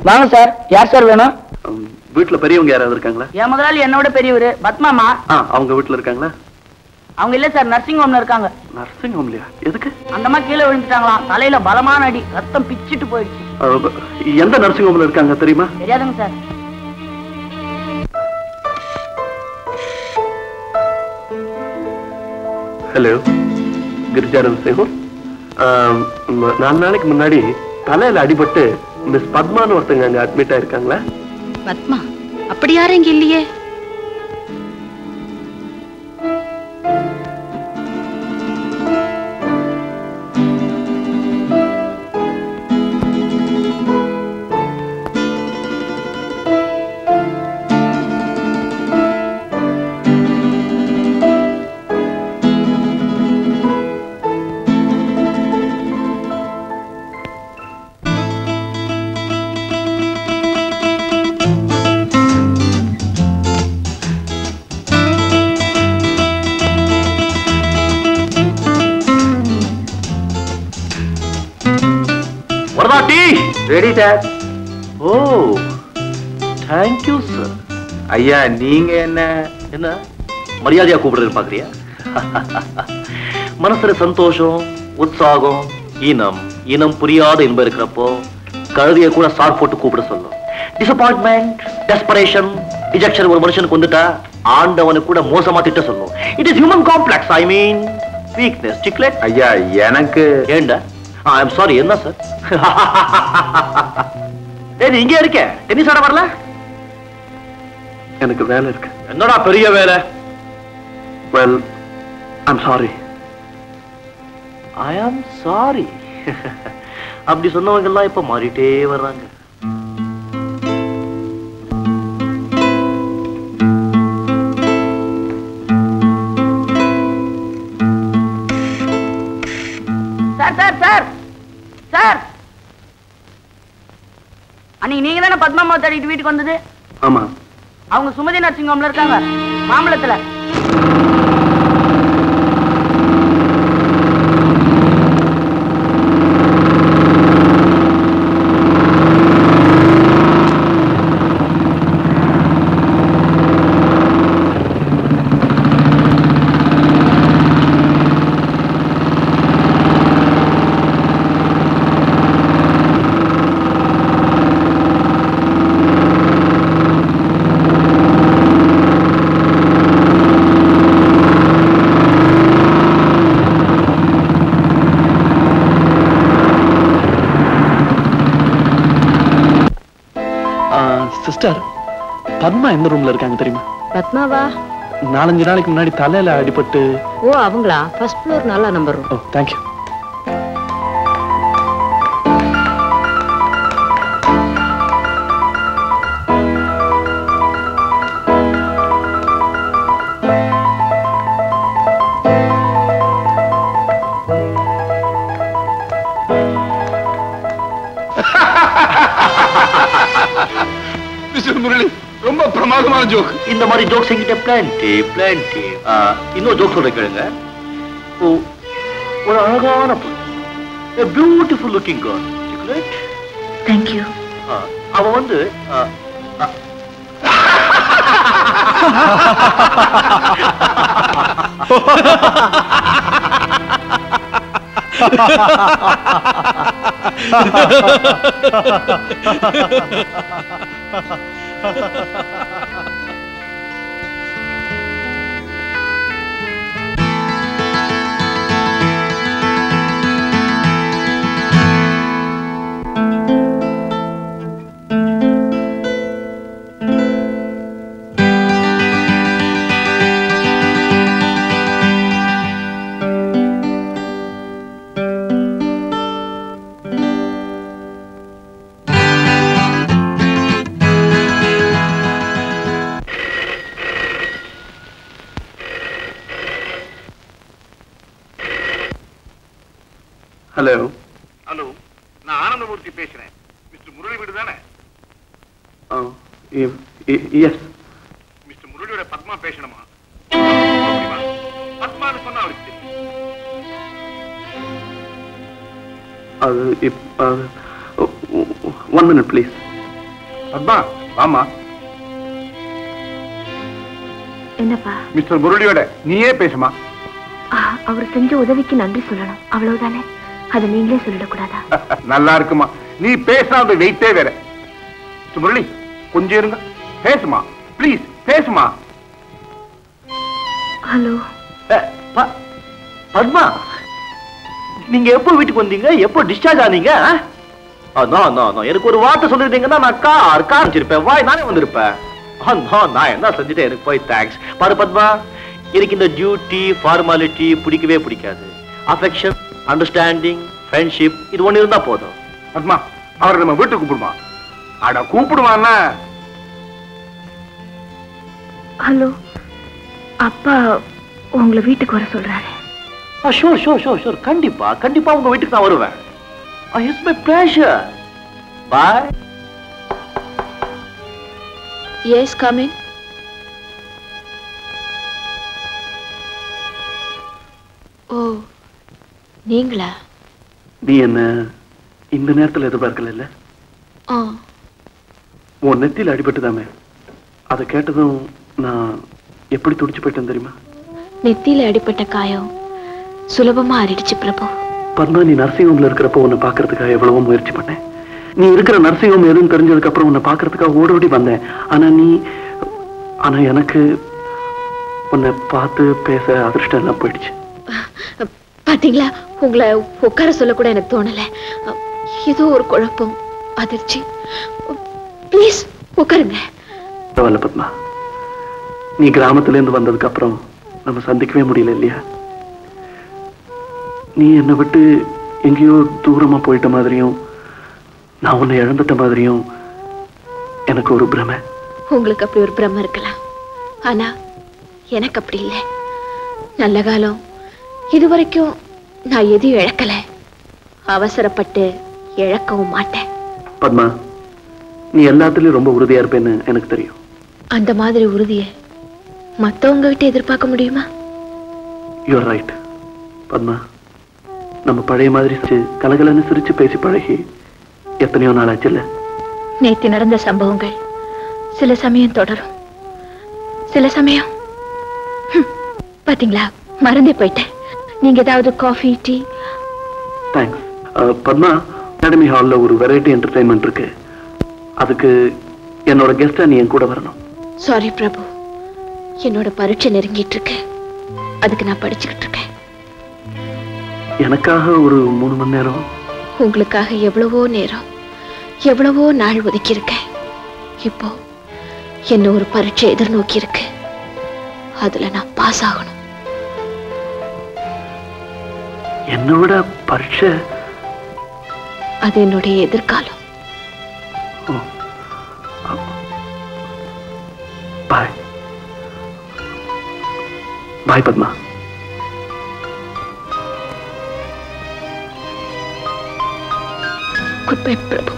வாங்க சார். யார் சார் வேணும்? வீட்டுல பெரியவங்க யாராவது இருக்காங்களா? என் முதலாளி என்னோட பெரியவரு பத்மாமா. அவங்க வீட்டுல இருக்காங்களா? அவங்க இல்ல சார், நர்சிங் ஹோம்ல இருக்காங்க. நர்சிங் ஹோம்லயா? எதுக்கு? அந்த மாதிரி கீழே விழுந்துட்டாங்களாம். தலையில பலமான அடி, ரத்தம் பிச்சிட்டு போயிடுச்சு. எந்த நர்சிங் ஹோம்ல இருக்காங்க தெரியுமா? தெரியாதுங்க சார். ஹலோ, கிரிஜானந்த் சேகூர். 4 நாளைக்கு முன்னாடி தலையில அடிபட்டு மிஸ் பத்மான்னு ஒருத்தங்க அங்க அட்மிட் ஆயிருக்காங்களா? பத்மா? அப்படி யாரும் இங்க இல்லையே. Ready sir. Oh, thank you sir. ஐயா, நீங்க என்ன மரியாதையா கூப்பிடுறது பாக்குறியா? மனசுல சந்தோஷம், உற்சாகம், இனம் புரியாத இன்பம் இருக்கிறப்போ கழுதிய கூட சார் போட்டு கூப்பிட சொல்லும். டிசப்பாயின்மெண்ட், டெஸ்பரேஷன், ரிஜெக்ஷன் ஒரு மனுஷனுக்கு வந்துட்டா ஆண்டவனுக்கு கூட மோசமா திட்ட சொல்லும். It is human complex. I mean weakness. Cichlid. ஐயா, எனக்கு ஏண்டா? I am sorry. என்ன சார்? இங்கே இருக்க டென்னிஸ் ஆட வரல? எனக்கு வேலை இருக்கு. என்னடா பெரிய வேலை? Well, I am sorry. I am sorry. அப்படி சொன்னவங்க எல்லாம் இப்ப மாறிட்டே வர்றாங்க. சார் சார் சார் சார், அன்னைக்கு நீங்க தானே பத்மாமா தேடிட்டு வீட்டுக்கு வந்தது? ஆமா. அவங்க சுமதி நர்சிங் ஹோம்ல இருக்காங்க, மாம்பழத்துல. சிஸ்டர், பத்மா எந்த ரூம்ல இருக்காங்க தெரியுமா? பத்மாவா? 4-5 நாளைக்கு முன்னாடி தலையில அடிபட்டு. ஓ, அவங்களா? ஃபர்ஸ்ட் ஃப்ளோர், நல்லா நம்பர். ஓ, தேங்க்யூ. முரளி, ரொம்ப பிரமாதமான ஜோக். இந்த மாதிரி ஜோக்ஸ் என்கிட்ட பிளான்டி. இன்னொரு ஜோக் சொல்ல கேளுங்க. ஒரு அழகான பொண்ணு, beautiful looking girl. Thank you. அவ வந்து ஹலோ. ஹலோ, நான் ஆனந்தமூர்த்தி பேசுறேன். மிஸ்டர் முரளி வீடு தானே? எஸ். மிஸ்டர் முரளியோட பத்மா பேசணுமா? பத்மான்னு சொன்னா அவருக்கு தெரியும். அது 1 minute ப்ளீஸ். பத்மா வாமா. என்னப்பா? மிஸ்டர் முரளியோட நீயே பேசுமா. அவர் செஞ்ச உதவிக்கு நன்றி சொல்லணும், அவ்வளவுதானே? அதை நீங்களே சொல்லிடக்கூடாதா? நல்லா இருக்குமா, நீ பேசினா அந்த வெயிட்டே வேற. மிஸ்டர் முரளி கொஞ்சம் இருங்க, பேசுமா ப்ளீஸ், பேசுமா. ஹலோ பத்மா, நீங்க எப்போ வீட்டுக்கு வந்தீங்க? எப்போ டிஸ்சார்ஜ் ஆனீங்க? எனக்கு ஒரு வார்த்தை சொல்லிருந்தீங்கன்னா நான் கார் வச்சிருப்பேன், வாய் நானே வந்திருப்பேன். நான் என்ன செஞ்சுட்டேன், எனக்கு போய் தேங்க்ஸ். பாரு பத்மா, எனக்கு இந்த டியூட்டி ஃபார்மாலிட்டி பிடிக்கவே பிடிக்காது. அஃபெக்ஷன், அண்டர்ஸ்டாண்டிங், ஃப்ரெண்ட்ஷிப், இது ஒண்ணு இருந்தா போதும். பத்மா, அவரை நம்ம வீட்டுக்கு கூப்பிடுமா? அட கூப்பிடுவான்னா. ஹலோ, அப்பா உங்களை வீட்டுக்கு வர சொல்றாரு. ஷூர், கண்டிப்பா உங்க வீட்டுக்கு நான் வருவேன். It's my pleasure. Bye. Yes, come in. Oh, நீங்களா? நீ என்ன இந்த நேரத்தில் எதிர்பார்க்கல? இல்ல, உன் நெத்தியில் அடிபட்டுதாமே, அதை கேட்டதும் நான் எப்படி துடிச்சு போயிட்டேன் தெரியுமா? நெத்தியில அடிபட்ட காயம் சுலபமா ஆறிடுச்சு பிரபு. பத்மா, நீ நர்சிங் ஹோம்ல இருக்கிறப்போ உன்னை பாக்குறதுக்காக எவ்வளவோ முயற்சி பண்ணேன். நீ இருக்கிற நர்சிங் ஹோம் எதுவும் தெரிஞ்சதுக்கு அப்புறம் உன்னை பாக்குறதுக்காக ஓடி வந்தேன். ஆனா எனக்கு உன்னை பார்த்து பேச அதிர்ஷ்டம் எல்லாம் போயிடுச்சு. பாத்தீங்களா, உங்களை உட்கார சொல்ல கூட எனக்கு தோணல. ஏதோ ஒரு குழப்பம், அதிர்ச்சி. ப்ளீஸ் உட்காருங்க. பரவாயில்ல பத்மா, நீ கிராமத்துல இருந்து வந்ததுக்கு அப்புறம் நம்ம சந்திக்கவே முடியல இல்லையா? நீ என்னை விட்டு எங்கேயோ தூரமா போயிட்ட மாதிரியும் நான் உன்னை இழந்துட்ட மாதிரியும் எனக்கு ஒரு பிரமை. உங்களுக்கு அப்படி ஒரு பிரமை இருக்கலாம், ஆனா எனக்கு அப்படி இல்லை. நல்ல காலம் இதுவரைக்கும் நான் எதையும் இழக்கல, அவசரப்பட்டு இழக்கவும் மாட்டேன். பத்மா, நீ எல்லாத்துலயும் ரொம்ப உறுதியா இருப்பேன்னு எனக்கு தெரியும். அந்த மாதிரி உறுதியை மத்தவங்க கிட்ட எதிர்பார்க்க முடியுமா? You are right Padma. நம்ம பழைய மாதிரி கலகலன்னு சிரிச்சு பேசி பழகி எத்தனையோ நாள் ஆச்சுல்ல? நேத்து நடந்த சம்பவங்கள் சில சமயம் தொடரும், சில சமயம் பாத்தீங்களா, மறந்தே போயிட்டேன். நீங்க ஏதாவது coffee, tea? Thanks. Padma, academy ஹால்ல ஒரு வெரைட்டி என்டர்டைன்மெண்ட் இருக்கு, அதுக்கு என்னோட கெஸ்டா நீ என் கூட வரணும். சாரி பிரபு, என்னோட பரீட்சை நெருங்கிட்டு இருக்கு, அதுக்கு நான் படிச்சுக்கிட்டு இருக்கேன். எனக்காக ஒரு 3 மணி நேரம்? உங்களுக்காக எவ்வளவோ நேரம், எவ்வளவோ நாள் ஒதுக்கி இருக்கேன். இப்போ என்ன ஒரு பரீட்சை எதிர்நோக்கி இருக்கு, அதுல நான் பாஸ் ஆகணும். என்னோட பரீட்சை? அது என்னுடைய எதிர்காலம். பாய். பாய் பத்மா. குட் பை பிரபு.